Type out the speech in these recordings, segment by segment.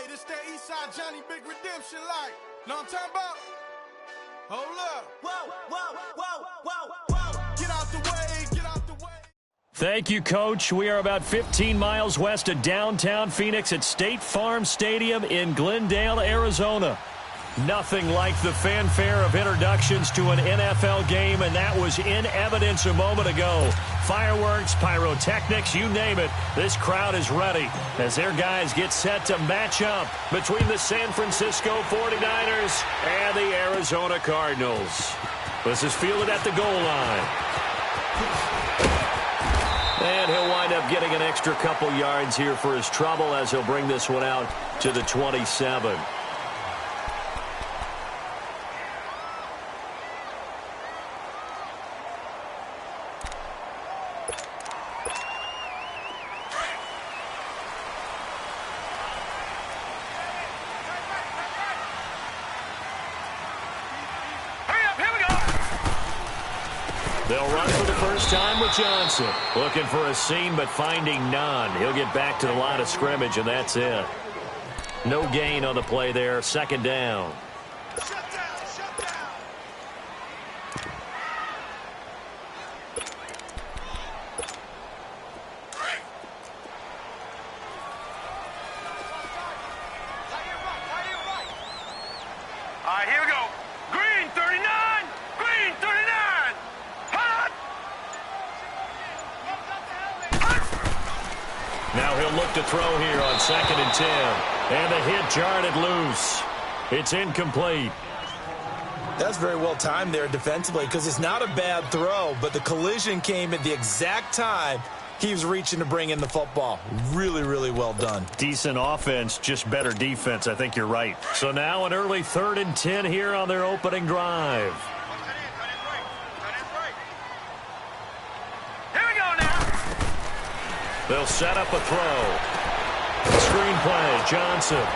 This that Eastside Johnny Big Redemption like. Know what I'm talking about? Hold up. Whoa, whoa, whoa, whoa, whoa. Get out the way, get out the way. Thank you, Coach. We are about 15 miles west of downtown Phoenix at State Farm Stadium in Glendale, Arizona. Nothing like the fanfare of introductions to an NFL game, and that was in evidence a moment ago. Fireworks, pyrotechnics, you name it. This crowd is ready as their guys get set to match up between the San Francisco 49ers and the Arizona Cardinals. This is fielded at the goal line. And he'll wind up getting an extra couple yards here for his trouble as he'll bring this one out to the 27. They'll run for the first time with Johnson. Looking for a seam, but finding none. He'll get back to the line of scrimmage, and that's it. No gain on the play there. Second down. Shut down, shut down. All right, here we go. Green 39. Green 39. Hot. Now he'll look to throw here on 2nd and 10. And the hit jarred it loose. It's incomplete. That's very well timed there defensively because it's not a bad throw, but the collision came at the exact time he was reaching to bring in the football. Really, really well done. Decent offense, just better defense. I think you're right. So now an early 3rd and 10 here on their opening drive. Here we go now. They'll set up a throw. Screenplay, Johnson.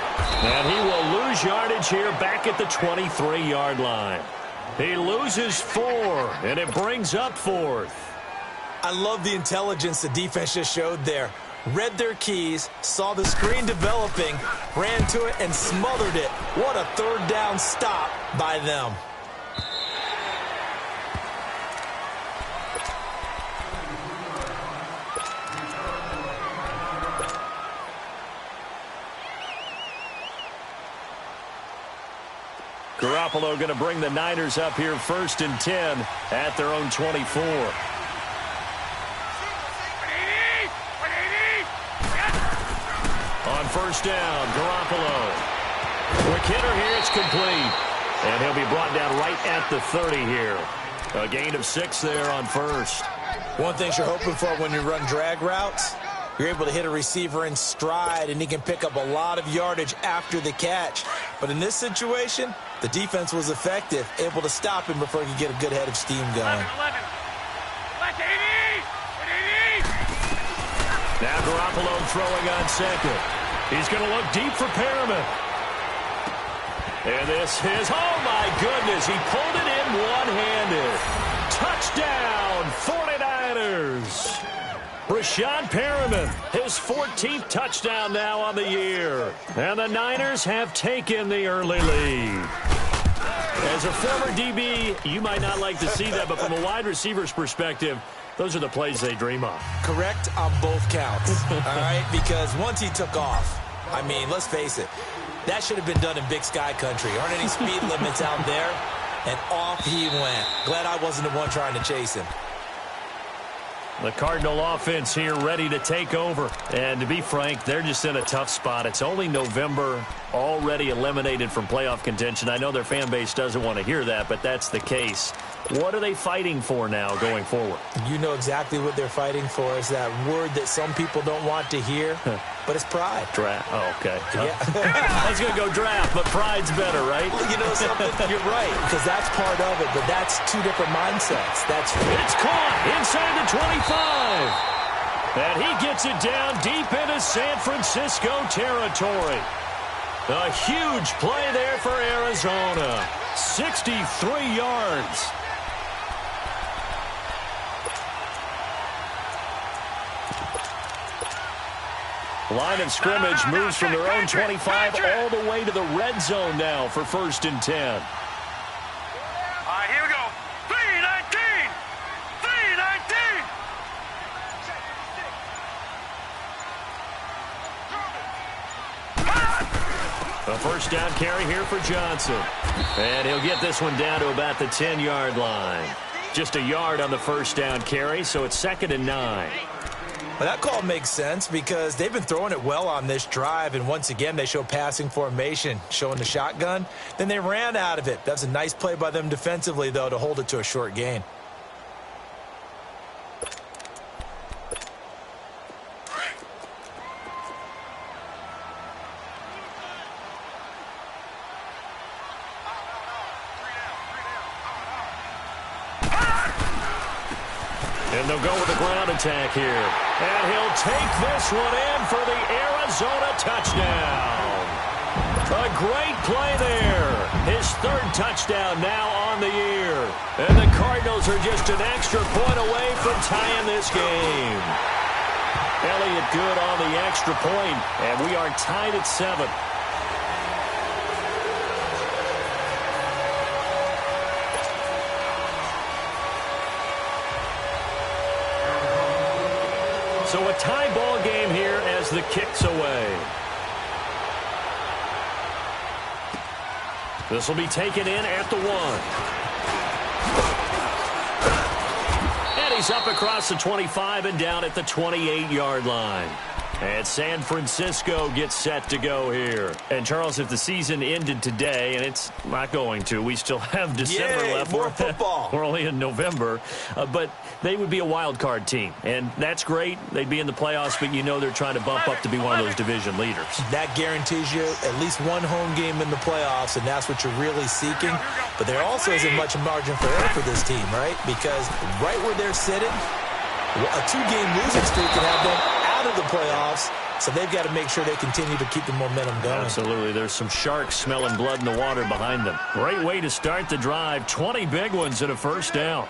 And he will lose yardage here back at the 23-yard line. He loses 4, and it brings up 4th. I love the intelligence the defense just showed there. Read their keys, saw the screen developing, ran to it, and smothered it. What a 3rd down stop by them. Garoppolo going to bring the Niners up here 1st and 10 at their own 24. On 1st down, Garoppolo. Quick hitter here, it's complete. And he'll be brought down right at the 30 here. A gain of 6 there on 1st. One thing you're hoping for when you run drag routes, you're able to hit a receiver in stride, and he can pick up a lot of yardage after the catch. But in this situation, the defense was effective, able to stop him before he could get a good head of steam going. 11. Now Garoppolo throwing on 2nd. He's going to look deep for Perriman. And this is, oh my goodness, he pulled it in one-handed. Touchdown, 49ers. Rashad Perriman, his 14th touchdown now on the year. And the Niners have taken the early lead. As a former DB, you might not like to see that, but from a wide receiver's perspective, those are the plays they dream of. Correct on both counts, all right? Because once he took off, I mean, let's face it, that should have been done in Big Sky country. Aren't any speed limits out there? And off he went. Glad I wasn't the one trying to chase him. The Cardinal offense here ready to take over. And to be frank, they're just in a tough spot. It's only November, already eliminated from playoff contention. I know their fan base doesn't want to hear that, but that's the case. What are they fighting for now going forward? You know exactly what they're fighting for. Is that word that some people don't want to hear, but it's pride. Draft. Oh, okay. Yeah. I was going to go draft, but pride's better, right? Well, you know something? You're right, because that's part of it, but that's two different mindsets. It's caught inside the 25. And he gets it down deep into San Francisco territory. A huge play there for Arizona. 63 yards. Line of scrimmage moves from their own 25 all the way to the red zone now for 1st and 10. All right, here we go. 3-19. 3-19. A first down carry here for Johnson. And he'll get this one down to about the 10-yard line. Just a yard on the first down carry, so it's 2nd and 9. Well, that call makes sense because they've been throwing it well on this drive, and once again they show passing formation, showing the shotgun. Then they ran out of it. That's a nice play by them defensively, though, to hold it to a short gain. And they'll go with the ground attack here. And he'll take this one in for the Arizona touchdown. A great play there. His 3rd touchdown now on the year. And the Cardinals are just an extra point away from tying this game. Elliott good on the extra point, and we are tied at 7. So a tie ball game here as the kick's away. This will be taken in at the 1. And he's up across the 25 and down at the 28-yard line. And San Francisco gets set to go here. And, Charles, if the season ended today, and it's not going to, we still have December left. More football. We're only in November. But they would be a wild card team. And that's great. They'd be in the playoffs, but you know they're trying to bump up to be one of those division leaders. That guarantees you at least one home game in the playoffs, and that's what you're really seeking. But there also isn't much margin for error for this team, right? Because right where they're sitting, a 2-game losing streak can have them out of the playoffs, so they've got to make sure they continue to keep the momentum going. Absolutely. There's some sharks smelling blood in the water behind them. Great way to start the drive. 20 big ones and a first down.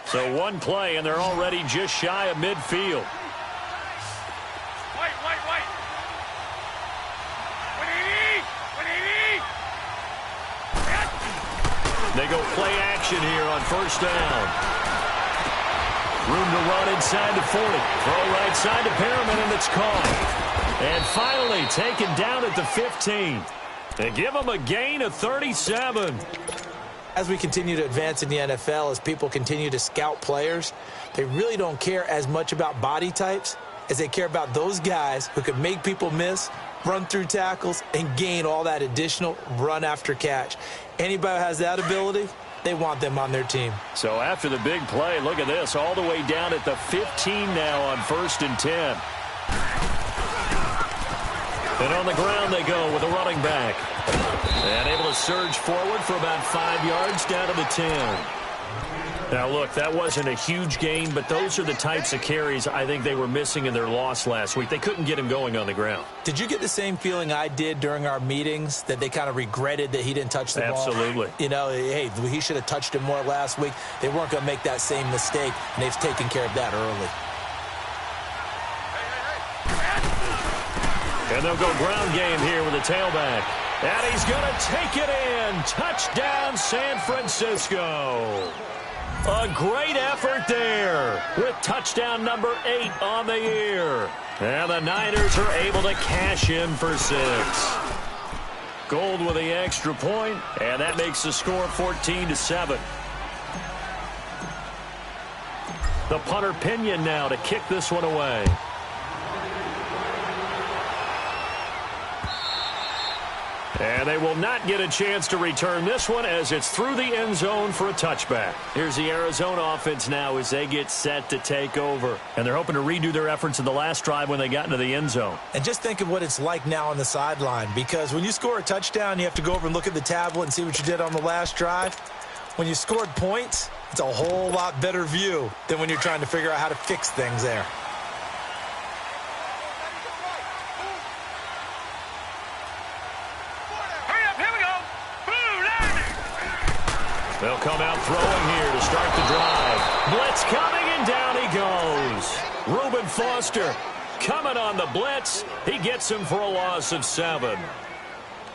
So one play, and they're already just shy of midfield. They go play action here on first down. Room to run inside the 40. Throw right side to Perriman, and it's caught. And finally taken down at the 15. They give them a gain of 37. As we continue to advance in the NFL, as people continue to scout players, they really don't care as much about body types as they care about those guys who can make people miss, run through tackles, and gain all that additional run after catch. Anybody who has that ability, they want them on their team. So after the big play, look at this, all the way down at the 15 now on 1st and 10. And on the ground they go with a running back. And able to surge forward for about 5 yards down to the 10. Now, look, that wasn't a huge gain, but those are the types of carries I think they were missing in their loss last week. They couldn't get him going on the ground. Did you get the same feeling I did during our meetings, that they kind of regretted that he didn't touch the ball? Absolutely. You know, hey, he should have touched it more last week. They weren't going to make that same mistake, and they've taken care of that early. And they'll go ground game here with a tailback. And he's going to take it in. Touchdown, San Francisco. A great effort there with touchdown number 8 on the year. And the Niners are able to cash in for 6. Gold with the extra point, and that makes the score 14-7. The punter Pinion now to kick this one away. And they will not get a chance to return this one as it's through the end zone for a touchback. Here's the Arizona offense now as they get set to take over. And they're hoping to redo their efforts in the last drive when they got into the end zone. And just think of what it's like now on the sideline, because when you score a touchdown, you have to go over and look at the tablet and see what you did on the last drive. When you scored points, it's a whole lot better view than when you're trying to figure out how to fix things there. come out throwing here to start the drive. Blitz coming, and down he goes. Reuben Foster coming on the blitz. He gets him for a loss of 7.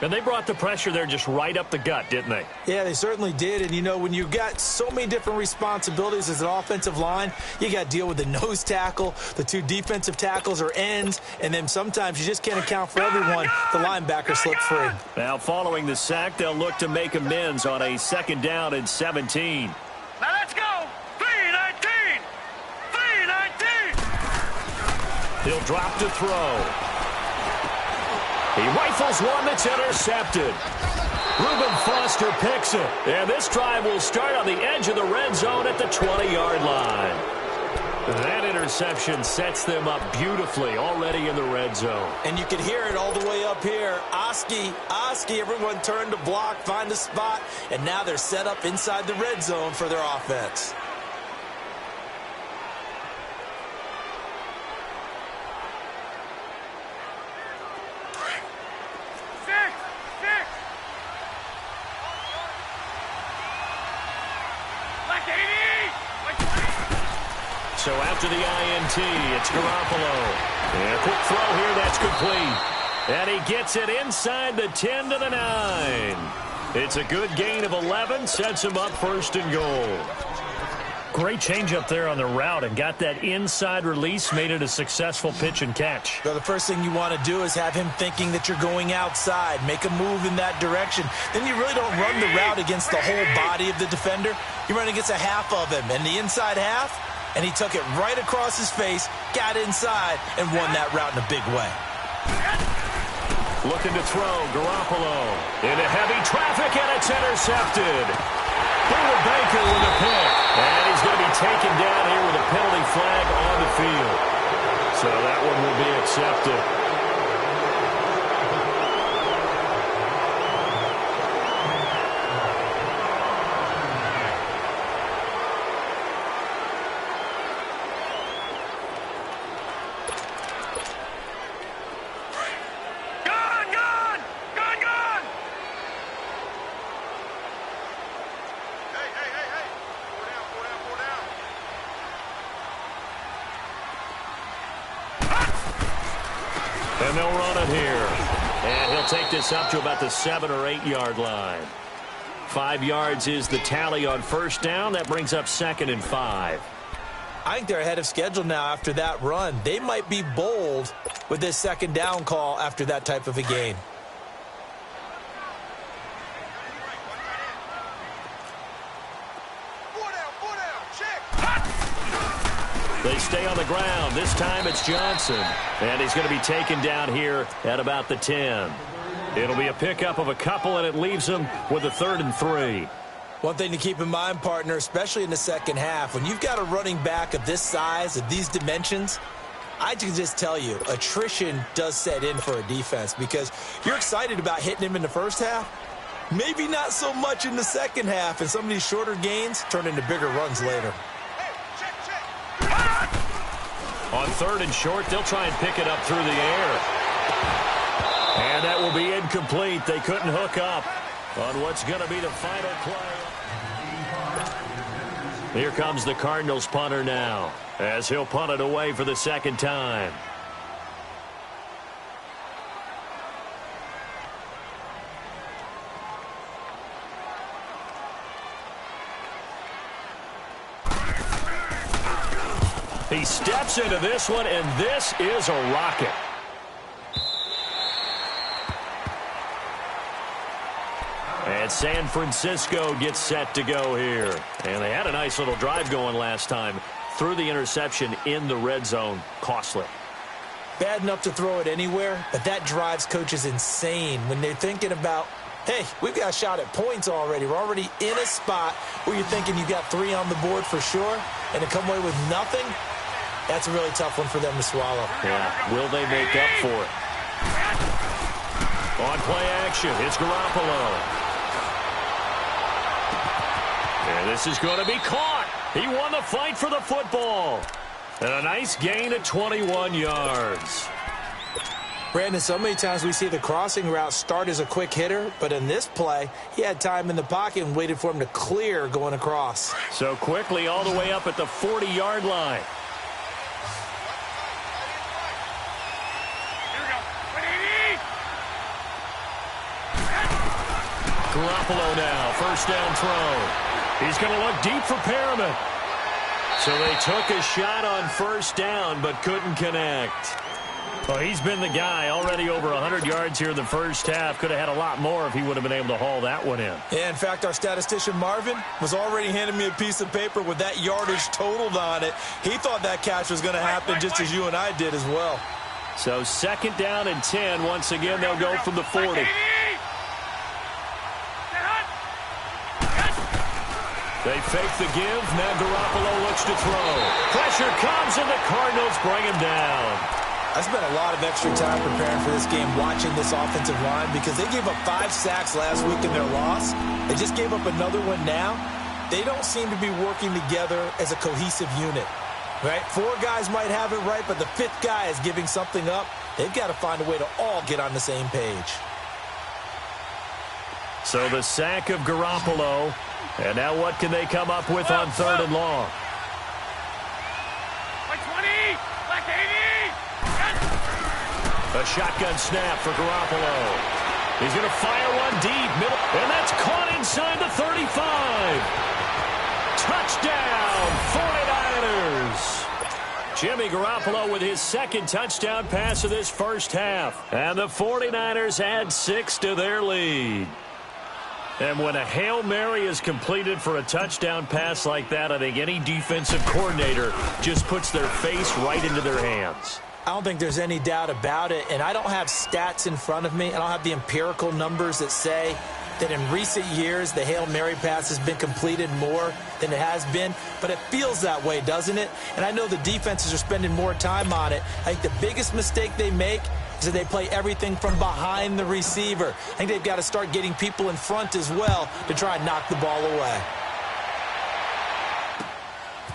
And they brought the pressure there just right up the gut, didn't they? Yeah, they certainly did. And, you know, when you've got so many different responsibilities as an offensive line, you got to deal with the nose tackle, the 2 defensive tackles or ends, and then sometimes you just can't account for everyone. The linebacker slipped free. Now, following the sack, they'll look to make amends on a 2nd down and 17. Now let's go. 3-19. 3-19. He'll drop to throw. He rifles one that's intercepted. Reuben Foster picks it. And this drive will start on the edge of the red zone at the 20-yard line. That interception sets them up beautifully already in the red zone. And you can hear it all the way up here. Oski, everyone turned to block, find a spot, and now they're set up inside the red zone for their offense. So after the INT, it's Garoppolo. And a quick throw here, that's complete. And he gets it inside the 10 to the 9. It's a good gain of 11, sets him up 1st and goal. Great change up there on the route and got that inside release, made it a successful pitch and catch. So the first thing you want to do is have him thinking that you're going outside, make a move in that direction. Then you really don't run the route against the whole body of the defender. You run against a half of him, and the inside half, and he took it right across his face, got inside, and won that route in a big way. Looking to throw, Garoppolo into heavy traffic, and it's intercepted. Buda Baker with a pick, and he's going to be taken down here with a penalty flag on the field. So that one will be accepted. And they'll run it here. And he'll take this up to about the 7 or 8 yard line. 5 yards is the tally on 1st down. That brings up 2nd and 5. I think they're ahead of schedule now after that run. They might be bold with this 2nd down call after that type of a gain. They stay on the ground. This time it's Johnson. And he's going to be taken down here at about the 10. It'll be a pickup of a couple, and it leaves him with a 3rd and 3. One thing to keep in mind, partner, especially in the second half, when you've got a running back of this size, of these dimensions, I can just tell you, attrition does set in for a defense because you're excited about hitting him in the first half. Maybe not so much in the second half, and some of these shorter gains turn into bigger runs later. On 3rd and short, they'll try and pick it up through the air. And that will be incomplete. They couldn't hook up on what's going to be the final play. Here comes the Cardinals punter now, as he'll punt it away for the 2nd time. He steps into this one, and this is a rocket. And San Francisco gets set to go here. And they had a nice little drive going last time. Threw the interception in the red zone. Costly. Bad enough to throw it anywhere, but that drives coaches insane when they're thinking about, hey, we've got a shot at points already. We're already in a spot where you're thinking you got 3 on the board for sure, and to come away with nothing, that's a really tough one for them to swallow. Yeah, will they make up for it? On play action, it's Garoppolo. And this is going to be caught. He won the fight for the football. And a nice gain at 21 yards. Brandon, so many times we see the crossing route start as a quick hitter, but in this play, he had time in the pocket and waited for him to clear going across. So quickly all the way up at the 40-yard line. Garoppolo now, first down throw. He's going to look deep for Perriman. So they took a shot on first down, but couldn't connect. Well, he's been the guy, already over 100 yards here in the first half. Could have had a lot more if he would have been able to haul that one in. Yeah, in fact, our statistician Marvin was already handing me a piece of paper with that yardage totaled on it. He thought that catch was going to happen just as you and I did as well. So second down and 10. Once again, they'll go from the 40. They fake the give. Now Garoppolo looks to throw. Pressure comes, and the Cardinals bring him down. I spent a lot of extra time preparing for this game watching this offensive line because they gave up 5 sacks last week in their loss. They just gave up another one now. They don't seem to be working together as a cohesive unit. Right? 4 guys might have it right, but the 5th guy is giving something up. They've got to find a way to all get on the same page. So the sack of Garoppolo. And now what can they come up with on third and long? Like 20, like 80. A shotgun snap for Garoppolo. He's going to fire one deep, middle, and that's caught inside the 35. Touchdown, 49ers. Jimmy Garoppolo with his second touchdown pass of this first half. And the 49ers add 6 to their lead. And when a Hail Mary is completed for a touchdown pass like that, I think any defensive coordinator just puts their face right into their hands. I don't think there's any doubt about it, and I don't have stats in front of me. I don't have the empirical numbers that say that in recent years the Hail Mary pass has been completed more than it has been, but it feels that way, doesn't it? And I know the defenses are spending more time on it. I think the biggest mistake they make is that they play everything from behind the receiver. I think they've got to start getting people in front as well to try and knock the ball away.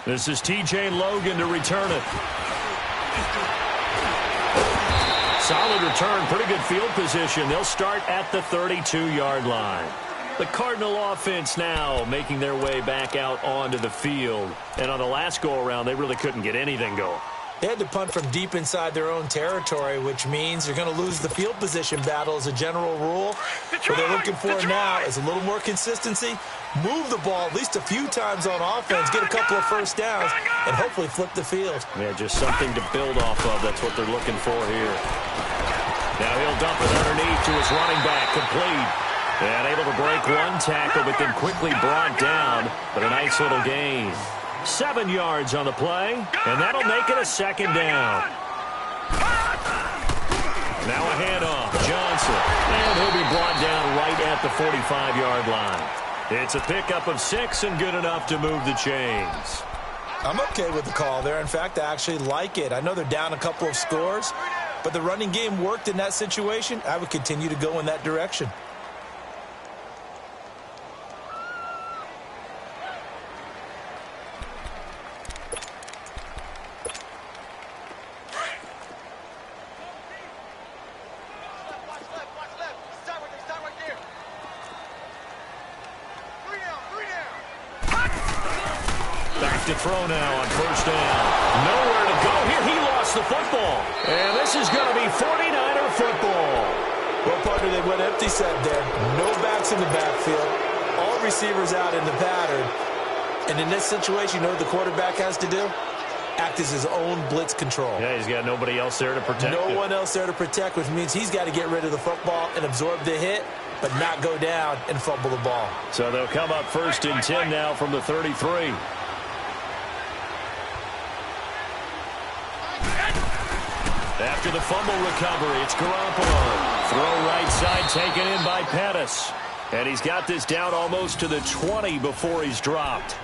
This is TJ Logan to return it. Solid return, pretty good field position. They'll start at the 32-yard line. The Cardinal offense now making their way back out onto the field. And on the last go-around, they really couldn't get anything going. They had to punt from deep inside their own territory, which means you're going to lose the field position battle as a general rule. What they're looking for now is a little more consistency, move the ball at least a few times on offense, get a couple of first downs, and hopefully flip the field. Yeah, just something to build off of. That's what they're looking for here. Now he'll dump it underneath to his running back, complete. And able to break one tackle, but then quickly brought down. But a nice little gain. 7 yards on the play, and that'll make it a second down. Now a handoff, Johnson, and he'll be brought down right at the 45-yard line. It's a pickup of 6 and good enough to move the chains. I'm okay with the call there. In fact, I actually like it. I know they're down a couple of scores, but the running game worked in that situation. I would continue to go in that direction. To throw now on first down. Nowhere to go here. He lost the football. And this is going to be 49er football. Well, partner, they went empty set there. No backs in the backfield. All receivers out in the pattern. And in this situation, you know what the quarterback has to do? Act as his own blitz control. Yeah, he's got nobody else there to protect him. No one else there to protect, which means he's got to get rid of the football and absorb the hit, but not go down and fumble the ball. So they'll come up first and 10 now from the 33. After the fumble recovery, it's Garoppolo. Throw right side taken in by Pettis. And he's got this down almost to the 20 before he's dropped.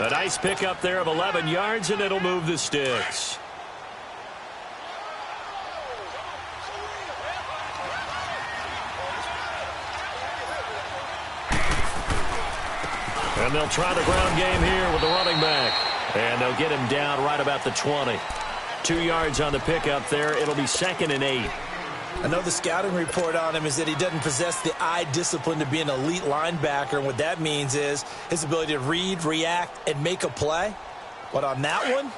A nice pickup there of 11 yards, and it'll move the sticks. And they'll try the ground game here with the running back. And they'll get him down right about the 20. 2 yards on the pickup there. It'll be 2nd and 8. I know the scouting report on him is that he doesn't possess the eye discipline to be an elite linebacker, and what that means is his ability to read, react, and make a play. But on that one,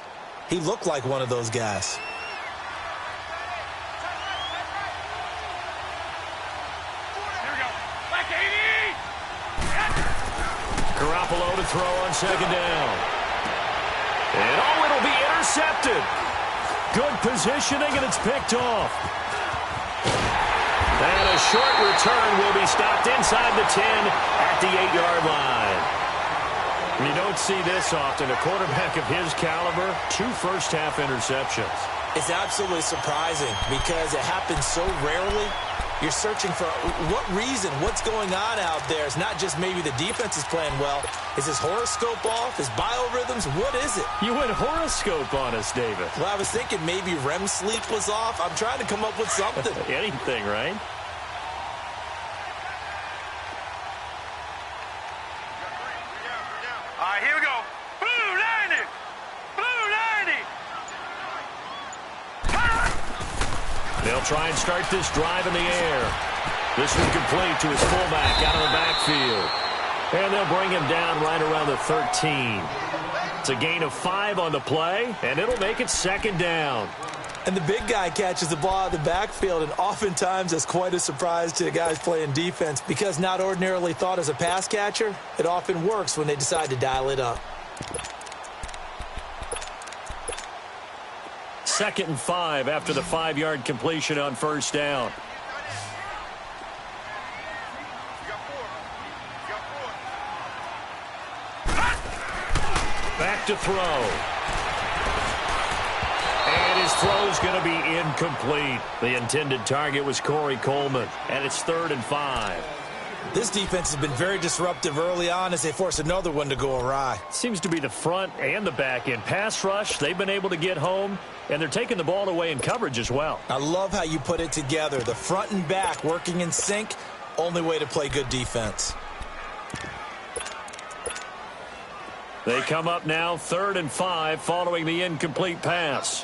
he looked like one of those guys. Garoppolo to throw on second down. And it'll be intercepted. Good positioning, and it's picked off. And a short return will be stopped inside the 10 at the 8-yard line. You don't see this often. A quarterback of his caliber, 2 first-half interceptions. It's absolutely surprising because it happens so rarely. You're searching for what reason, what's going on out there. It's not just maybe the defense is playing well. Is his horoscope off? His biorhythms? What is it? You went horoscope on us, David. Well, I was thinking maybe REM sleep was off. I'm trying to come up with something. Anything, right? All right, here we go. Blue 90. Blue 90. They'll try and start this drive in the air. This one complete to his fullback out of the backfield. And they'll bring him down right around the 13. It's a gain of 5 on the play, and it'll make it second down. And the big guy catches the ball out of the backfield, and oftentimes that's quite a surprise to the guys playing defense because not ordinarily thought as a pass catcher, it often works when they decide to dial it up. 2nd and 5 after the 5-yard completion on first down. Back to throw. And his throw's going to be incomplete. The intended target was Corey Coleman, and it's 3rd and 5. This defense has been very disruptive early on as they force another one to go awry. Seems to be the front and the back end. Pass rush, they've been able to get home, and they're taking the ball away in coverage as well. I love how you put it together. The front and back working in sync, only way to play good defense. They come up now 3rd and 5 following the incomplete pass.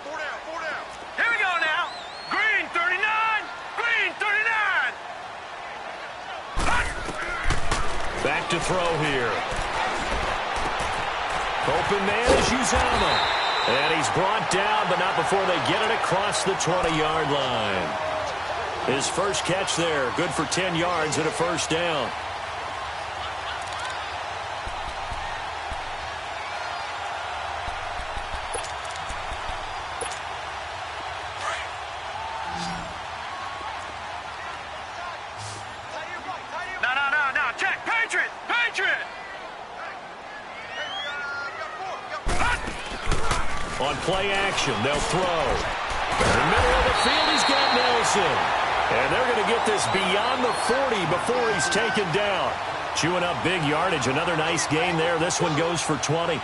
4 down, 4 down. Here we go now. Green 39. Green 39. Back to throw here. Open man is Uzama. And he's brought down, but not before they get it across the 20-yard line. His first catch there, good for 10 yards and a first down. No. Check. Patriot. Patriot. On play action, they'll throw. In the middle of the field, he's got Nelson. And they're going to get this beyond the 40 before he's taken down. Chewing up big yardage. Another nice gain there. This one goes for 20.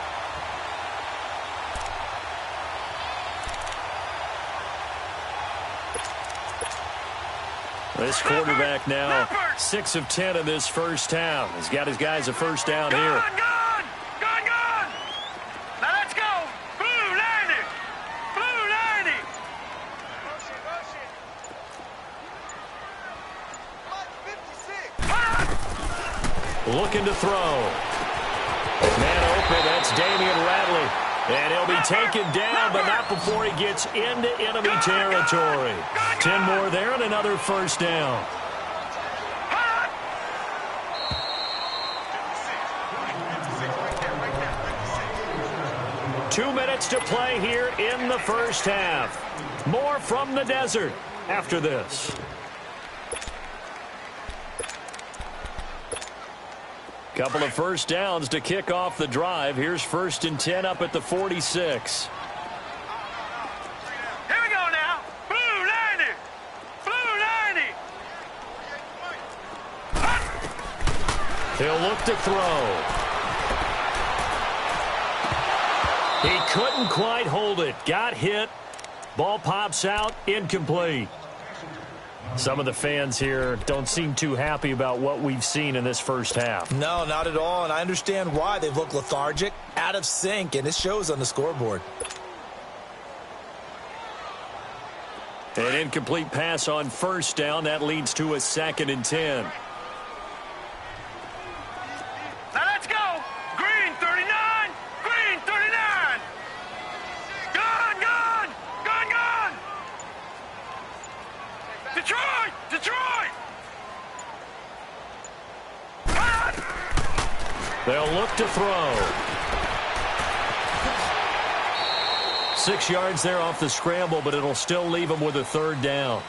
This quarterback now 6 of 10 in this first half. He's got his guys a first down here. Gone. Now let's go. Blue 90. Blue 90. Looking to throw. Man open, that's Damian Radley. And he'll be taken down, but not before he gets into enemy territory. 10 more there and another first down. Two minutes to play here in the first half. More from the desert after this. Couple of first downs to kick off the drive. Here's 1st and 10 up at the 46. Here we go now. Blue 90. Blue 90. He'll look to throw. He couldn't quite hold it. Got hit. Ball pops out. Incomplete. Some of the fans here don't seem too happy about what we've seen in this first half. No, not at all, and I understand why. They've looked lethargic, out of sync, and it shows on the scoreboard. An incomplete pass on first down. That leads to a 2nd and 10. Now let's go. Green 39. Green 39. Gun, gun. Gun, gun. Detroit. Detroit. They'll look to throw. 6 yards there off the scramble, but it'll still leave them with a 3rd down.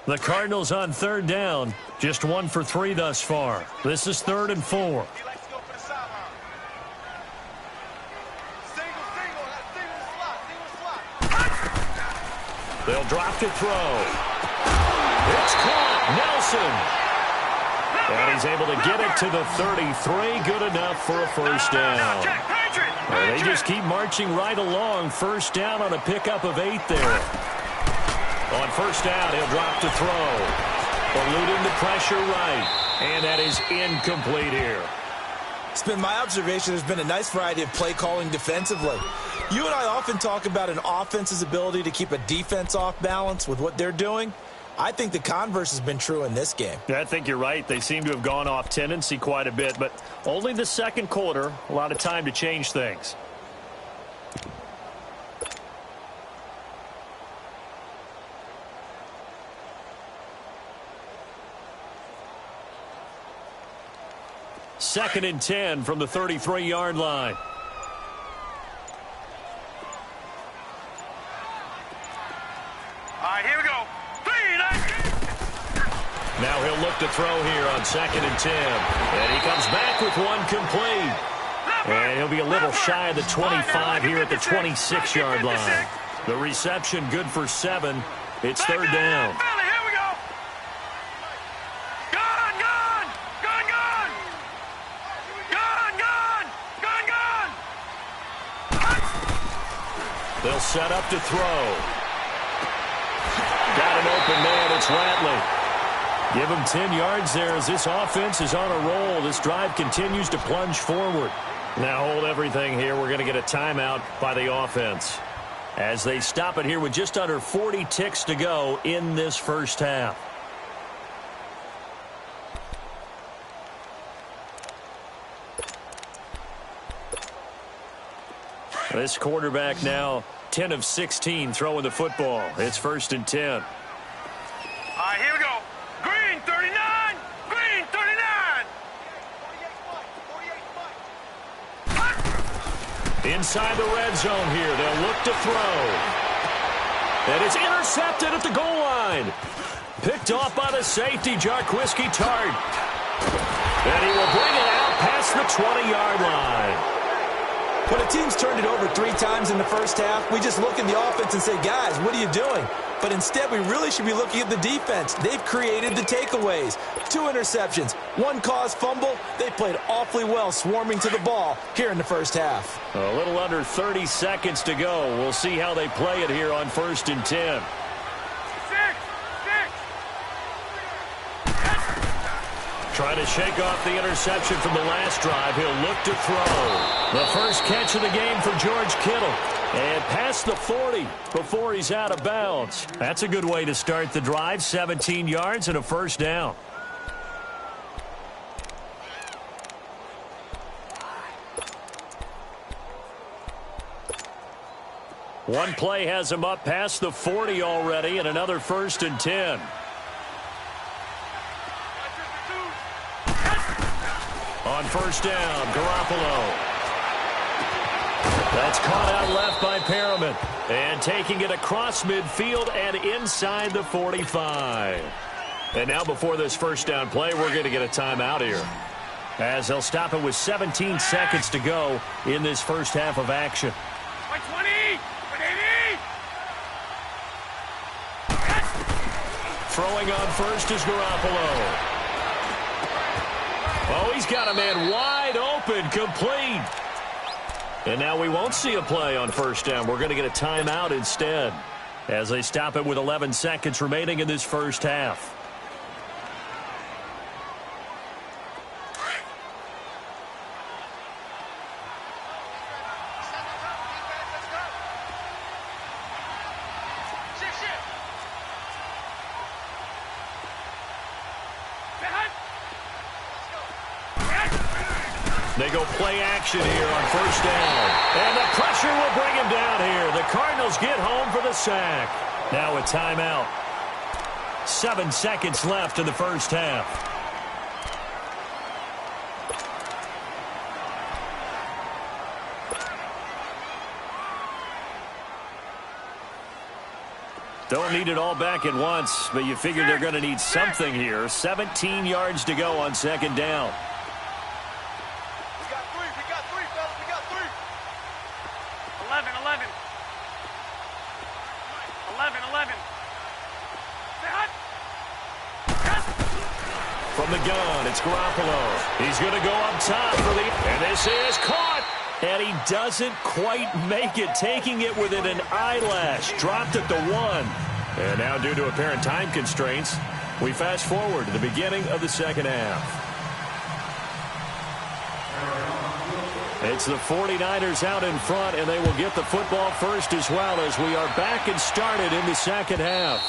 The Cardinals on 3rd down, just 1 for 3 thus far. This is 3rd and 4. They'll drop to throw. It's caught. Nelson. And he's able to get it to the 33. Good enough for a 1st down. They just keep marching right along. 1st down on a pickup of 8 there. On 1st down, he'll drop to throw. Eluding the pressure right. And that is incomplete here. It's been my observation there's been a nice variety of play calling defensively. You and I often talk about an offense's ability to keep a defense off balance with what they're doing. I think the converse has been true in this game. Yeah, I think you're right. They seem to have gone off tendency quite a bit, but only the 2nd quarter, a lot of time to change things. Second and 10 from the 33-yard line. All right, here we go. Now he'll look to throw here on 2nd and 10. And he comes back with one complete. And he'll be a little shy of the 25 here at the 26-yard line. The reception good for 7. It's 3rd down. Here we go. Gun, gun. Gun, gun. Gun, gun. Gun, gun. They'll set up to throw. Got an open man. It's Ratley. Give him 10 yards there as this offense is on a roll. This drive continues to plunge forward. Now hold everything here. We're going to get a timeout by the offense as they stop it here with just under 40 ticks to go in this 1st half. This quarterback now 10 of 16 throwing the football. It's 1st and 10. All right, here we go. Green 39. Green 39. Inside the red zone here. They'll look to throw. And it's intercepted at the goal line. Picked off by the safety, Jarquiski Tart. And he will bring it out past the 20-yard line. When a team's turned it over 3 times in the 1st half, we just look at the offense and say, guys, what are you doing? But instead, we really should be looking at the defense. They've created the takeaways. 2 interceptions, 1 caused fumble. They played awfully well swarming to the ball here in the 1st half. A little under 30 seconds to go. We'll see how they play it here on 1st and 10. Trying to shake off the interception from the last drive. He'll look to throw. The first catch of the game for George Kittle. And past the 40 before he's out of bounds. That's a good way to start the drive. 17 yards and a 1st down. One play has him up past the 40 already and another 1st and 10. On 1st down, Garoppolo. That's caught out left by Perriman. And taking it across midfield and inside the 45. And now before this 1st down play, we're going to get a timeout here. As they'll stop it with 17 seconds to go in this 1st half of action. 120, 180. Throwing on first is Garoppolo. Oh, he's got a man wide open, complete. And now we won't see a play on 1st down. We're going to get a timeout instead as they stop it with 11 seconds remaining in this 1st half. They go play action here on first down. And the pressure will bring him down here. The Cardinals get home for the sack. Now a timeout. 7 seconds left in the first half. Don't need it all back at once, but you figure they're going to need something here. 17 yards to go on second down. We got three, fellas, we got three. 11. 11. From the gun, it's Garoppolo. He's going to go up top for the... And this is caught. And he doesn't quite make it, taking it within an eyelash. Dropped at the 1. And now, due to apparent time constraints, we fast forward to the beginning of the second half. It's the 49ers out in front, and they will get the football first as well as we are back and started in the second half.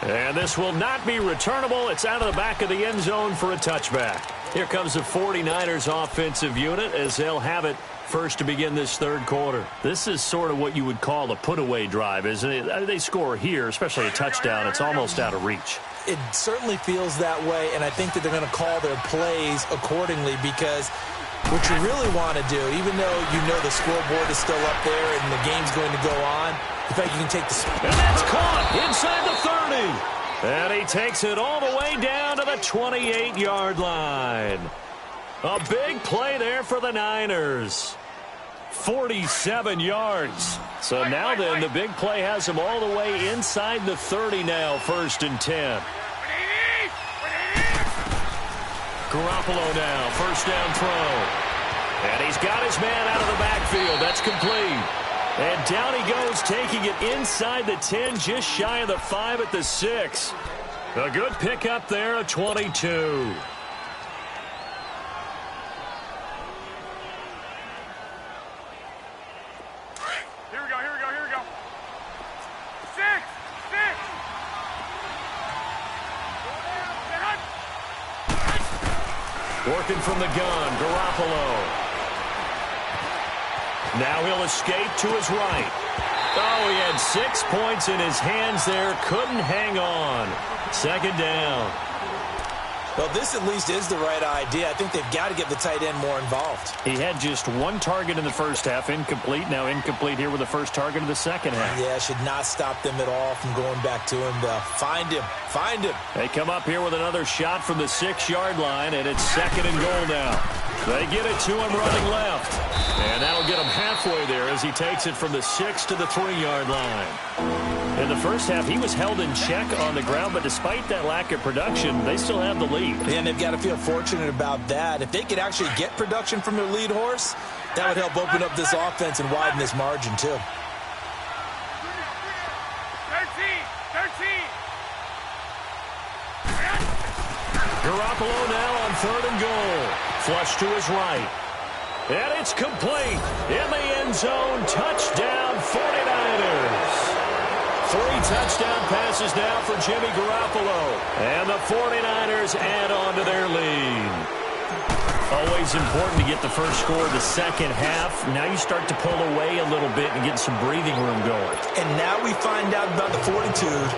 And this will not be returnable. It's out of the back of the end zone for a touchback. Here comes the 49ers offensive unit as they'll have it first to begin this third quarter. This is sort of what you would call a put-away drive, isn't it? They score here, especially a touchdown. It's almost out of reach. It certainly feels that way, and I think that they're going to call their plays accordingly because what you really want to do, even though you know the scoreboard is still up there and the game's going to go on, in fact, you can take the... And that's caught inside the 30. And he takes it all the way down to the 28-yard line. A big play there for the Niners. 47 yards. So now then, the big play has him all the way inside the 30 now, 1st and 10. Garoppolo now, first down throw. And he's got his man out of the backfield. That's complete. And down he goes, taking it inside the 10, just shy of the 5 at the 6. A good pickup there, a 22. Here we go. 6. Working from the gun, Garoppolo. Now he'll escape to his right. Oh, he had 6 points in his hands there. Couldn't hang on. Second down. Well, this at least is the right idea. I think they've got to get the tight end more involved. He had just 1 target in the first half, incomplete. Now incomplete here with the first target of the second half. Yeah, should not stop them at all from going back to him, though. Find him. They come up here with another shot from the 6-yard line, and it's 2nd and goal now. They get it to him running left. And that'll get him halfway there as he takes it from the 6 to the 3-yard line. In the first half, he was held in check on the ground, but despite that lack of production, they still have the lead. And they've got to feel fortunate about that. If they could actually get production from their lead horse, that would help open up this offense and widen this margin, too. 13. Garoppolo now on 3rd and goal. Flush to his right. And it's complete. In the end zone, touchdown 49ers. 3 touchdown passes now for Jimmy Garoppolo. And the 49ers add on to their lead. Always important to get the first score of the second half. Now you start to pull away a little bit and get some breathing room going. And now we find out about the fortitude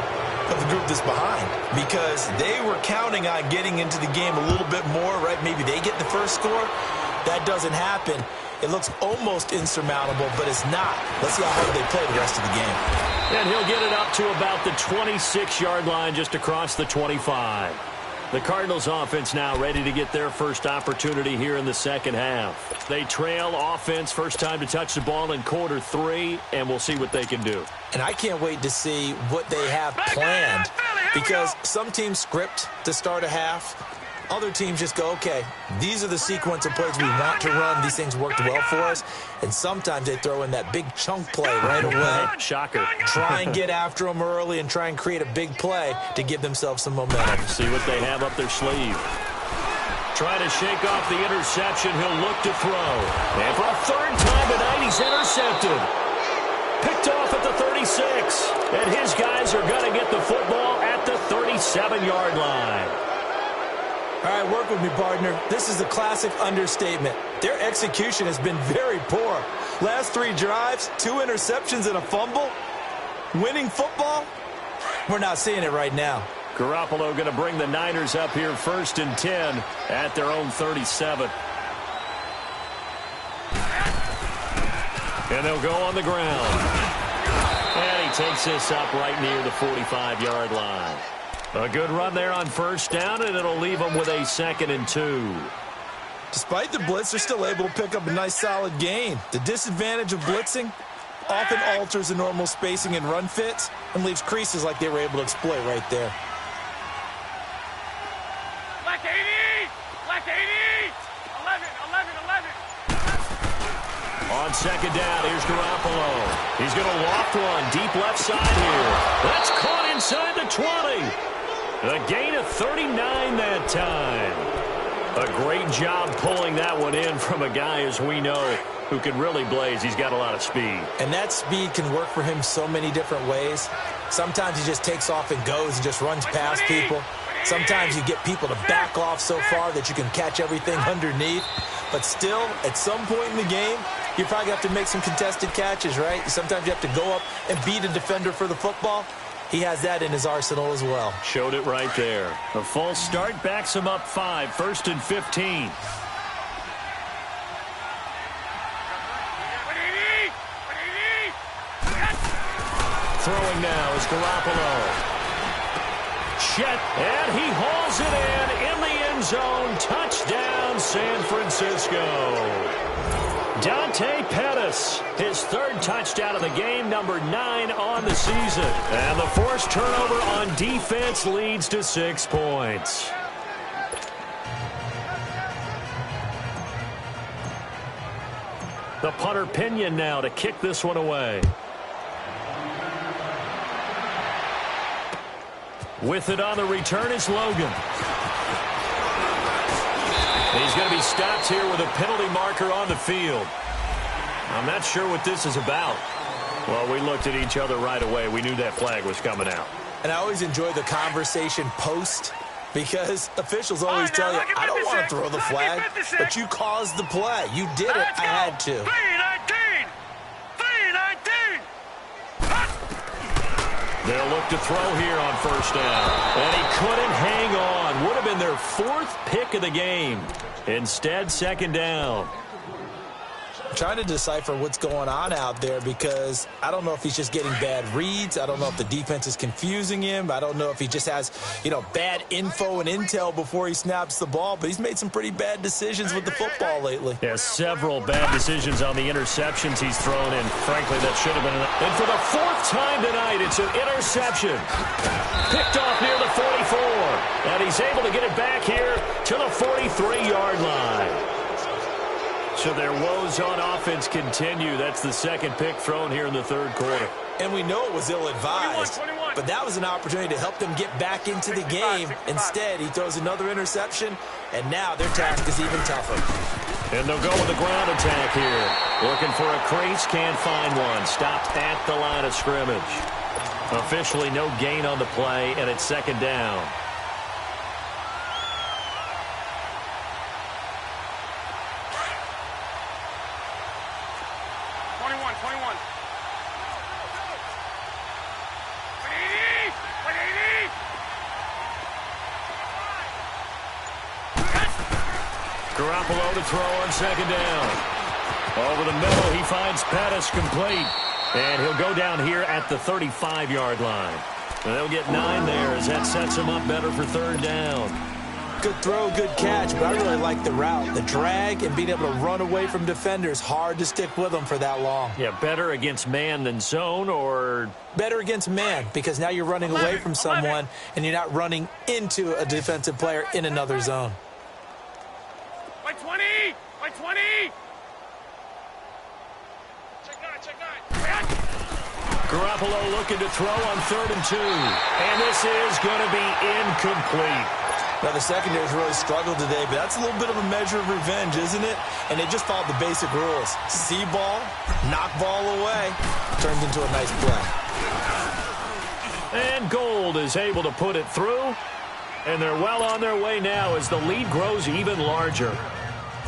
of the group that's behind, because they were counting on getting into the game a little bit more, right? Maybe they get the first score. That doesn't happen. It looks almost insurmountable, but it's not. Let's see how hard they play the rest of the game. And he'll get it up to about the 26-yard line, just across the 25. The Cardinals offense now ready to get their first opportunity here in the second half. They trail offense, first time to touch the ball in quarter 3, and we'll see what they can do. And I can't wait to see what they have planned, because some teams script to start a half. Other teams just go, okay, these are the sequence of plays we want to run. These things worked well for us. And sometimes they throw in that big chunk play right away. Shocker. Try and get after them early and try and create a big play to give themselves some momentum. See what they have up their sleeve. Trying to shake off the interception. He'll look to throw. And for a 3rd time tonight, he's intercepted. Picked off at the 36. And his guys are going to get the football at the 37-yard line. All right, work with me, partner. This is a classic understatement. Their execution has been very poor. Last 3 drives, 2 interceptions and a fumble. Winning football? We're not seeing it right now. Garoppolo going to bring the Niners up here 1st and 10 at their own 37. And they'll go on the ground. And he takes this up right near the 45-yard line. A good run there on 1st down, and it'll leave them with a 2nd and 2. Despite the blitz, they're still able to pick up a nice solid gain. The disadvantage of blitzing often alters the normal spacing and run fits and leaves creases like they were able to exploit right there. Black 80! Black 80! 11, 11, 11. On 2nd down, here's Garoppolo. He's going to loft one deep left side here. That's caught inside the 20. A gain of 39 that time. A great job pulling that one in from a guy, as we know, who can really blaze. He's got a lot of speed. And that speed can work for him so many different ways. Sometimes he just takes off and goes and just runs past people. Sometimes you get people to back off so far that you can catch everything underneath. But still, at some point in the game, you probably have to make some contested catches, right? Sometimes you have to go up and beat a defender for the football. He has that in his arsenal as well. Showed it right there. A false start backs him up 5, 1st and 15. Throwing now is Garoppolo. Chet, and he hauls it in the end zone. Touchdown, San Francisco. Dante Pettis, his 3rd touchdown of the game, number 9 on the season. And the forced turnover on defense leads to 6 points. The punter Pinion now to kick this one away. With it on the return is Logan. He's going to be stopped here with a penalty marker on the field. I'm not sure what this is about. Well, we looked at each other right away. We knew that flag was coming out. And I always enjoy the conversation post because officials always tell you, I don't want to throw the flag, but you caused the play. You did it. I had to. 3-19! 3-19! They'll look to throw here on 1st down. And he couldn't hang on. Would have been their 4th pick of the game. Instead, 2nd down. I'm trying to decipher what's going on out there because I don't know if he's just getting bad reads. I don't know if the defense is confusing him. I don't know if he just has, bad info and intel before he snaps the ball. But he's made some pretty bad decisions with the football lately. Yeah, several bad decisions on the interceptions he's thrown in. Frankly, that should have been and for the 4th time tonight, it's an interception. Picked off near the 44. And he's able to get it back here to the 43-yard line. So their woes on offense continue. That's the 2nd pick thrown here in the 3rd quarter. And we know it was ill-advised, 21. but that was an opportunity to help them get back into the game. Instead, he throws another interception, and now their task is even tougher. And they'll go with the ground attack here. Looking for a crease, can't find one. Stopped at the line of scrimmage. Officially no gain on the play, and it's 2nd down. 21. Garoppolo to throw on 2nd down. Over the middle, he finds Pettis complete. And he'll go down here at the 35-yard line. And they'll get 9 there as that sets him up better for 3rd down. Good throw, good catch, but I really like the route. The drag and being able to run away from defenders, hard to stick with them for that long. Yeah, better against man than zone, or better against man, because now you're running away from someone and you're not running into a defensive player in another zone. By 20! By 20! Check nine. Garoppolo looking to throw on 3rd and 2. And this is going to be incomplete. Now, the secondary's really struggled today, but that's a little bit of a measure of revenge, isn't it? And they just followed the basic rules. See ball, knock ball away, turns into a nice play. And Gold is able to put it through. And they're well on their way now as the lead grows even larger.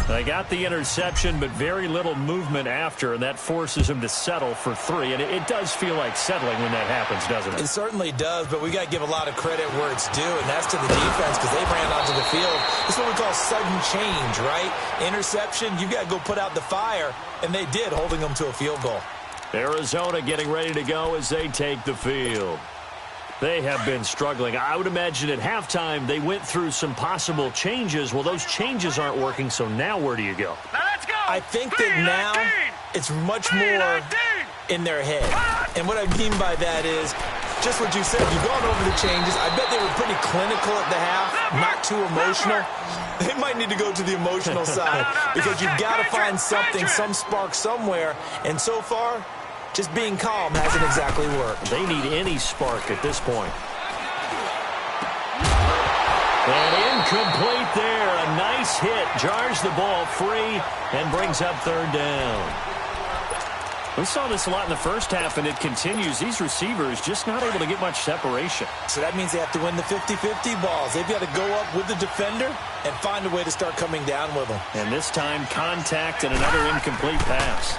They got the interception, but very little movement after, and that forces them to settle for 3. And it does feel like settling when that happens, doesn't it? It certainly does, but we got to give a lot of credit where it's due, and that's to the defense because they ran onto the field. This is what we call sudden change, right? Interception, you got to go put out the fire, and they did, holding them to a field goal. Arizona getting ready to go as they take the field. They have been struggling. I would imagine at halftime they went through some possible changes. Well, those changes aren't working, so now where do you go? Now let's go. I think that now it's much more in their head. And what I mean by that is just what you said. You've gone over the changes. I bet they were pretty clinical at the half, not too emotional. They might need to go to the emotional side because you've got to find something, some spark somewhere. And so far, just being calm hasn't exactly worked. They need any spark at this point. And incomplete there. A nice hit. Jars the ball free and brings up 3rd down. We saw this a lot in the first half, and it continues. These receivers just not able to get much separation. So that means they have to win the 50-50 balls. They've got to go up with the defender and find a way to start coming down with them. And this time, contact and another incomplete pass.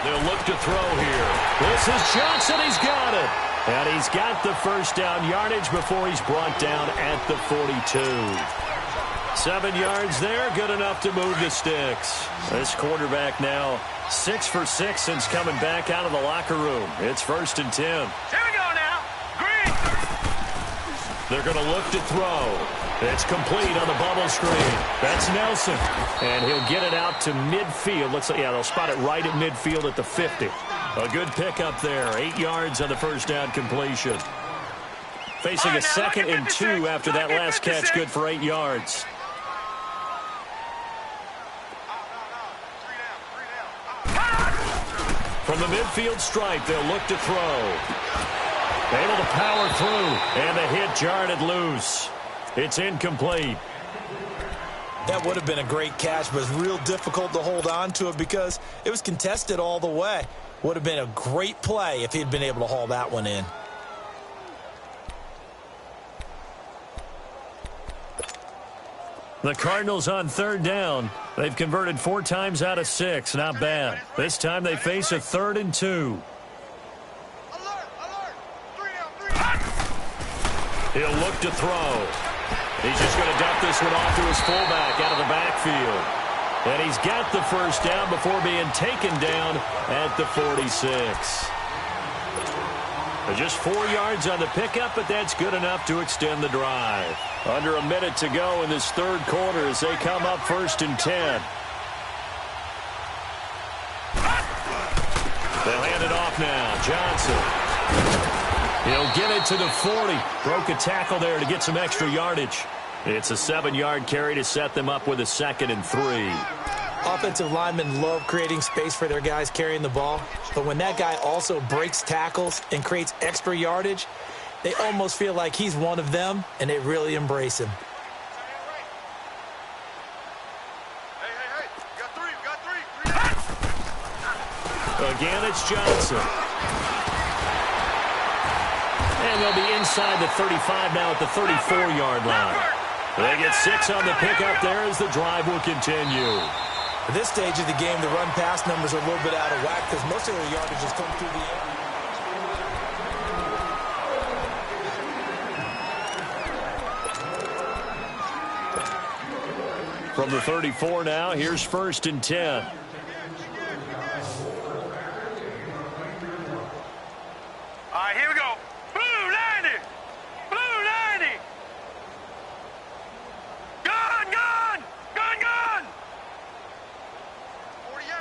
They'll look to throw here. This is Johnson. He's got it. And he's got the first down yardage before he's brought down at the 42. 7 yards there, good enough to move the sticks. This quarterback now 6 for 6 since coming back out of the locker room. It's 1st and 10. Here we go now. Green. They're going to look to throw. It's complete on the bubble screen. That's Nelson. And he'll get it out to midfield. Looks like, yeah, they'll spot it right at midfield at the 50. A good pickup there. 8 yards on the first down completion. Facing a 2nd and 2 after that last catch. Good for 8 yards. From the midfield stripe, they'll look to throw. Able to power through. And the hit jarred loose. It's incomplete. That would have been a great catch, but it's real difficult to hold on to it because it was contested all the way. Would have been a great play if he'd been able to haul that one in. The Cardinals on 3rd down. They've converted 4 times out of 6. Not bad. This time they face a 3rd and 2. He'll look to throw. He's just going to dump this one off to his fullback out of the backfield. And he's got the first down before being taken down at the 46. Just 4 yards on the pickup, but that's good enough to extend the drive. Under a minute to go in this 3rd quarter as they come up 1st and 10. They'll hand it off now. Johnson. He'll get it to the 40. Broke a tackle there to get some extra yardage. It's a 7-yard carry to set them up with a 2nd and 3. Offensive linemen love creating space for their guys carrying the ball, but when that guy also breaks tackles and creates extra yardage, they almost feel like he's one of them, and they really embrace him. Hey, got three. Again, it's Johnson. And they'll be inside the 35 now at the 34-yard line. They get 6 on the pickup there as the drive will continue. At this stage of the game, the run-pass numbers are a little bit out of whack because most of their yardage has come through the air. From the 34 now, here's 1st and 10. All right, here we go. Blue 90. Blue 90. Gun. 48.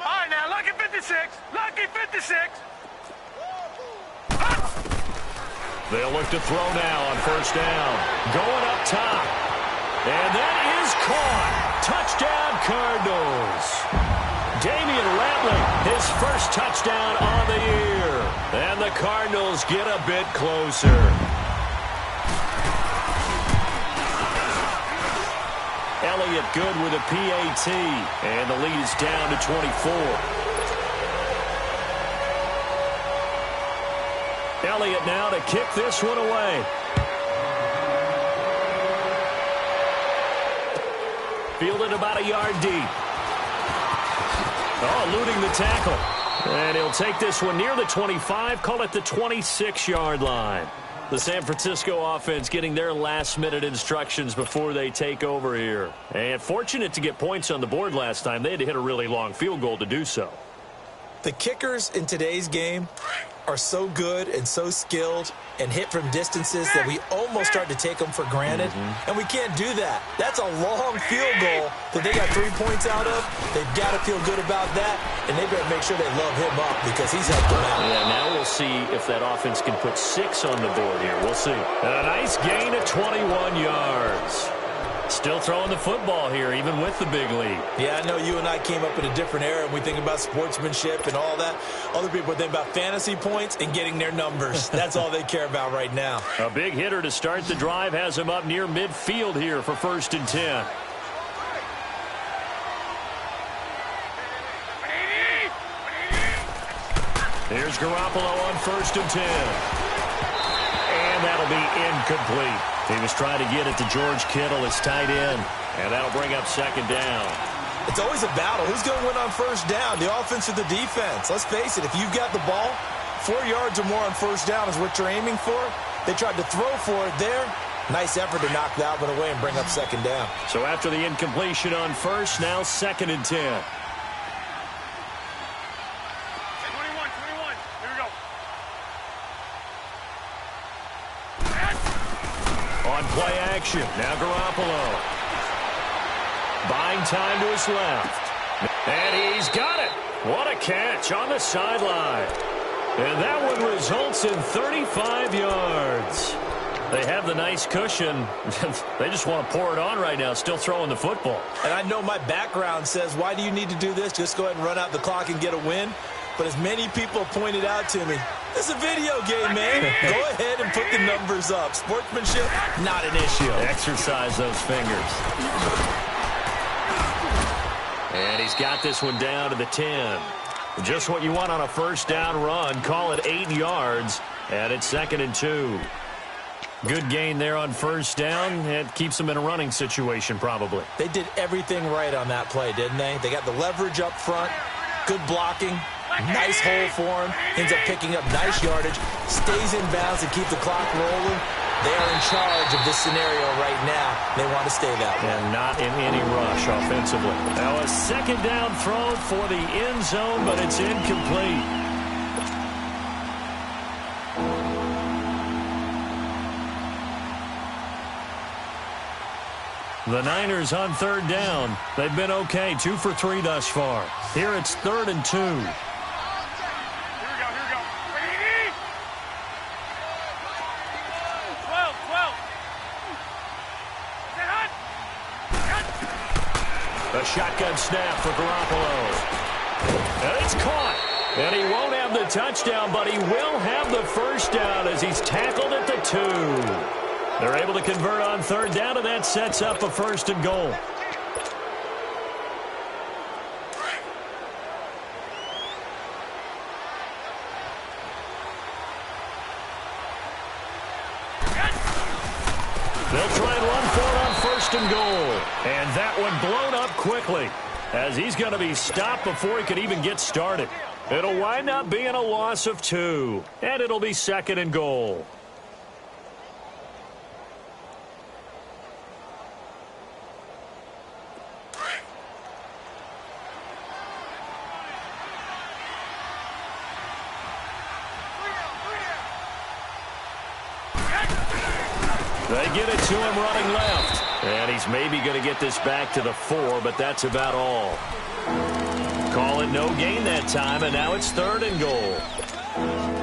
All right, now, lucky 56. Lucky 56. They'll look to throw now on 1st down. Going up top. And that is caught. Touchdown, Cardinals. Damian Ratley, his first touchdown on the year. And the Cardinals get a bit closer. Elliott good with a PAT. And the lead is down to 24. Elliott now to kick this one away. fielded about a yard deep. Oh, eluding the tackle. And he'll take this one near the 25, call it the 26-yard line. The San Francisco offense getting their last-minute instructions before they take over here. And fortunate to get points on the board last time. They had to hit a really long field goal to do so. The kickers in today's game are so good and so skilled and hit from distances that we almost start to take them for granted. And we can't do that. That's a long field goal that they got 3 points out of. They've got to feel good about that, and they better make sure they love him up because he's helped them out. Yeah, now we'll see if that offense can put 6 on the board here. We'll see. And a nice gain of 21 yards. Still throwing the football here, even with the big lead. Yeah, I know you and I came up in a different era, and we think about sportsmanship and all that. Other people think about fantasy points and getting their numbers. That's all they care about right now. A big hitter to start the drive has him up near midfield here for 1st and 10. Here's Garoppolo on 1st and 10. And that'll be incomplete. He was trying to get it to George Kittle, his tight end. And that'll bring up 2nd down. It's always a battle. Who's going to win on 1st down, the offense or the defense? Let's face it, if you've got the ball, 4 yards or more on 1st down is what you're aiming for. They tried to throw for it there. Nice effort to knock that one away and bring up 2nd down. So after the incompletion on 1st, now 2nd and 10. 21, 21. Here we go. On play action, now Garoppolo. Buying time to his left. And he's got it. What a catch on the sideline. And that one results in 35 yards. They have the nice cushion. They just want to pour it on right now, still throwing the football. And I know my background says, why do you need to do this? Just go ahead and run out the clock and get a win. But as many people pointed out to me, it's a video game, man. Go ahead and put the numbers up. Sportsmanship, not an issue. Exercise those fingers. And he's got this one down to the 10. Just what you want on a 1st down run. Call it 8 yards. And it's 2nd and 2. Good gain there on 1st down. It keeps them in a running situation, probably. They did everything right on that play, didn't they? They got the leverage up front, good blocking, nice hole for him, ends up picking up nice yardage, stays in bounds to keep the clock rolling. They are in charge of this scenario right now. They want to stay that way. And not in any rush offensively. Now a 2nd down throw for the end zone, but it's incomplete. The Niners on 3rd down. They've been okay, 2 for 3 thus far. Here it's 3rd and 2. Here we go. 12. A shotgun snap for Garoppolo. And it's caught. And he won't have the touchdown, but he will have the 1st down as he's tackled at the 2. They're able to convert on 3rd down, and that sets up a 1st and goal. They'll try and run for it on 1st and goal. And that one blown up quickly as he's going to be stopped before he could even get started. It'll wind up being a loss of 2, and it'll be 2nd and goal. They get it to him running left. And he's maybe going to get this back to the 4, but that's about all. Call it no gain that time, and now it's 3rd and goal.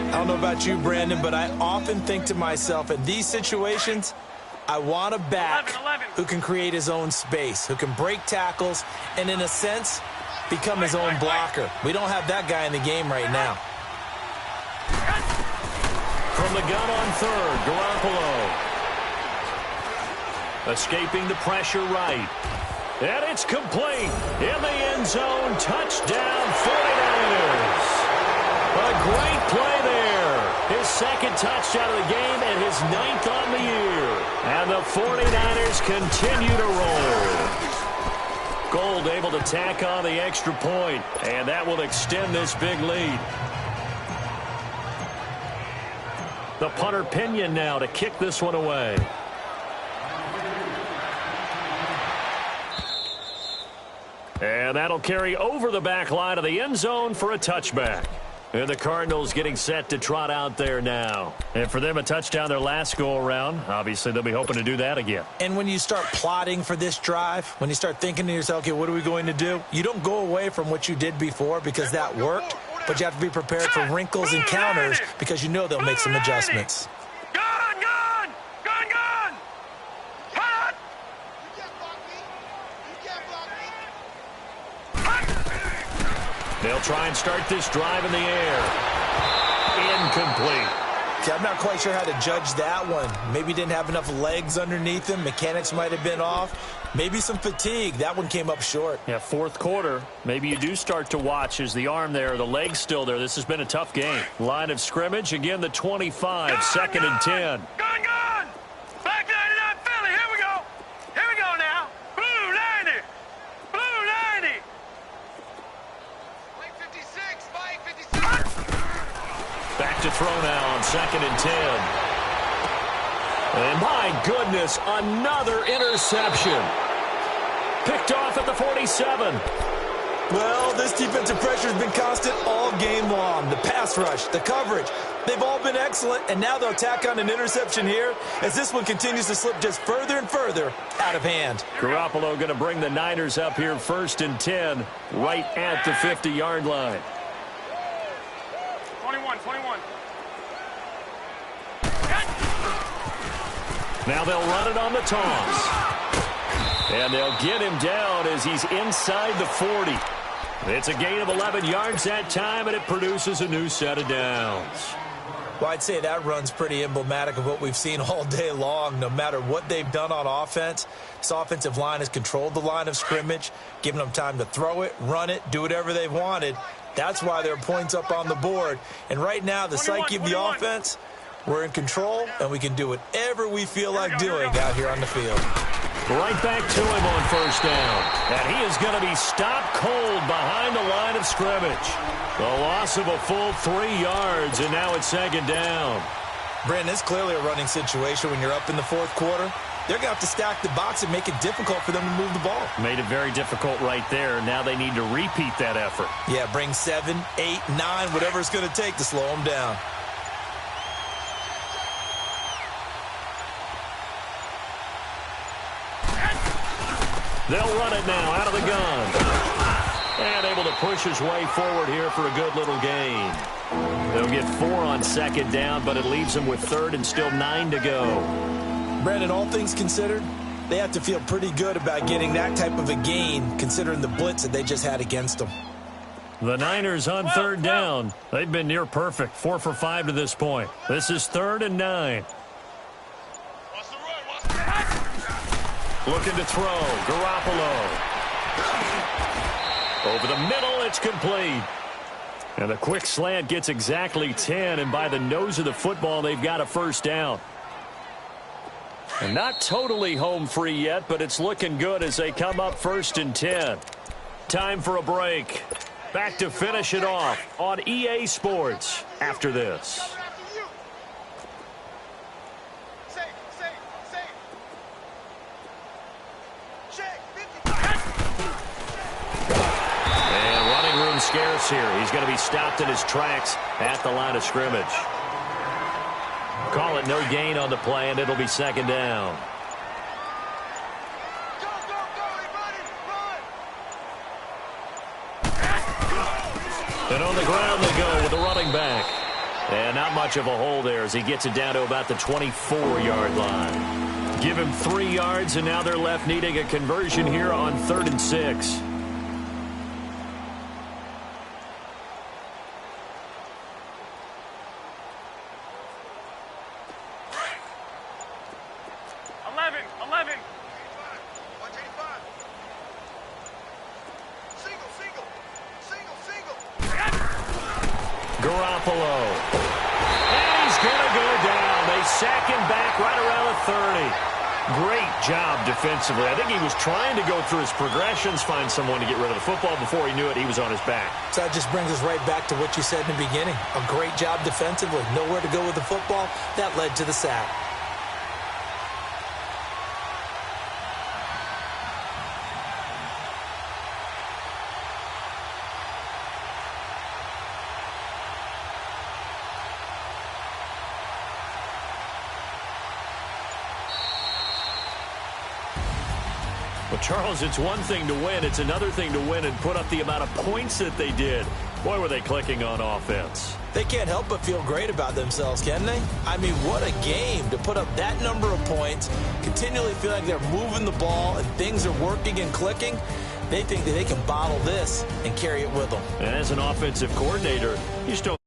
I don't know about you, Brandon, but I often think to myself, in these situations, I want a back 11. who can create his own space, who can break tackles, and in a sense, become his own blocker. We don't have that guy in the game right now. From the gun on 3rd, Garoppolo. Escaping the pressure right. And it's complete. In the end zone. Touchdown, 49ers. A great play there. His 2nd touchdown of the game and his 9th on the year. And the 49ers continue to roll. Gold able to tack on the extra point, and that will extend this big lead. The punter Pinion now to kick this one away. And that'll carry over the back line of the end zone for a touchback. And the Cardinals getting set to trot out there now. And for them, a touchdown their last go-around. Obviously, they'll be hoping to do that again. And when you start plotting for this drive, when you start thinking to yourself, okay, what are we going to do? You don't go away from what you did before because that worked, but you have to be prepared for wrinkles and counters because you know they'll make some adjustments. They'll try and start this drive in the air. Incomplete. See, I'm not quite sure how to judge that one. Maybe didn't have enough legs underneath him. Mechanics might have been off. Maybe some fatigue. That one came up short. Yeah, fourth quarter. Maybe you do start to watch as the arm there, the leg's still there. This has been a tough game. Line of scrimmage, again, the 25, second and 10. Gone! Back 99 Philly, here we go. Here we go now. Blue 90. Blue 90. Back to throw now on second and 10. And my goodness, another interception. Picked off at the 47. Well, this defensive pressure has been constant all game long. The pass rush, the coverage, they've all been excellent, and now they'll tack on an interception here as this one continues to slip just further and further out of hand. Garoppolo going to bring the Niners up here first and 10 right at the 50-yard line. 21. Now they'll run it on the toss. And they'll get him down as he's inside the 40. It's a gain of 11 yards that time, and it produces a new set of downs. Well, I'd say that run's pretty emblematic of what we've seen all day long. No matter what they've done on offense, this offensive line has controlled the line of scrimmage, given them time to throw it, run it, do whatever they've wanted. That's why there are points up on the board. And right now, the psyche of the offense, we're in control, and we can do whatever we feel like doing out here on the field. Right back to him on first down. And he is going to be stopped cold behind the line of scrimmage. The loss of a full 3 yards, and now it's second down. Brandon, it's clearly a running situation when you're up in the fourth quarter. They're going to have to stack the box and make it difficult for them to move the ball. Made it very difficult right there. Now they need to repeat that effort. Yeah, bring 7, 8, 9, whatever it's going to take to slow them down. They'll run it now out of the gun. And able to push his way forward here for a good little gain. They'll get 4 on second down, but it leaves them with third and still 9 to go. Brandon, all things considered, they have to feel pretty good about getting that type of a gain, considering the blitz that they just had against them. The Niners on third down. They've been near perfect, 4 for 5 to this point. This is 3rd and 9. Looking to throw. Garoppolo. Over the middle, it's complete. And the quick slant gets exactly 10, and by the nose of the football, they've got a first down. And not totally home free yet, but it's looking good as they come up 1st and 10. Time for a break. Back to finish it off on EA Sports after this. Scarce here. He's going to be stopped in his tracks at the line of scrimmage. Call it no gain on the play, and it'll be second down. And on the ground they go with the running back. And not much of a hole there as he gets it down to about the 24-yard line. Give him 3 yards, and now they're left needing a conversion here on 3rd and 6. Garoppolo. And he's going to go down. They sack him back right around the 30. Great job defensively. I think he was trying to go through his progressions, find someone to get rid of the football. Before he knew it, he was on his back. So that just brings us right back to what you said in the beginning. A great job defensively. Nowhere to go with the football. That led to the sack. Well, Charles, it's one thing to win. It's another thing to win and put up the amount of points that they did. Boy, were they clicking on offense. They can't help but feel great about themselves, can they? I mean, what a game to put up that number of points, continually feel like they're moving the ball and things are working and clicking. They think that they can bottle this and carry it with them. And as an offensive coordinator, you just don't